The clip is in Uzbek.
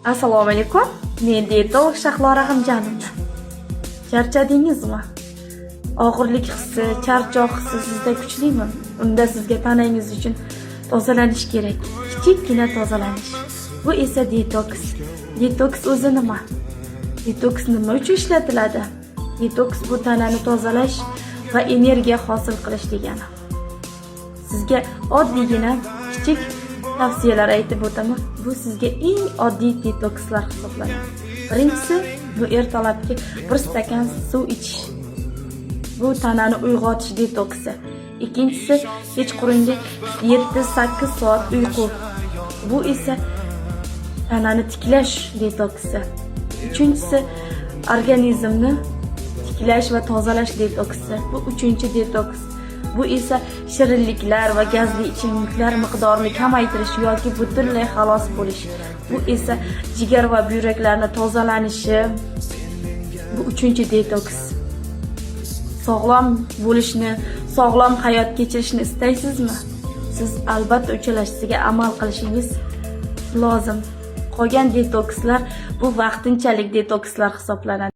Assalomu alaykum. Men detoks Shahlo Rahimjonova. Charchadingizmi? Og'irlik hissi, charchoq hissi sizda kuchlimi? Unda sizga tanangiz uchun tozalanish kerak. Kichikgina tozalanish. Bu esa detoks. Detoks o'zi nima? Detoks nima uchun ishlatiladi? Detoks bu tanani tozalash va energiya hosil qilish degani. Sizga oddiygina kichik tavsiyalar aytib o'taman. Bu sizga eng oddiy detokslar hisoblanadi. Birinchisi, bu ertalabki 1 stakan suv ichish. Bu tanani uyg'otish detoksi. Ikkinchisi, kechqurungi 7-8 soat uyqu. Bu esa tanani tiklash detoksi. Uchinchisi, organizmni tiklash va tozalash detoksi. Bu uchinchi detoks. Bu esa shirinliklar va gazli ichimliklar miqdorini kamaytirish yoki butunlay xalos bo'lish. Bu esa jigar va buyraklarni tozalanishi. Bu uchinchi detoks. Sog'lom bo'lishni, sog'lom hayot kechirishni istaysizmi? Siz albatta uchalasiga amal qilishingiz lozim. Qolgan detokslar bu vaqtinchalik detokslar hisoblanadi.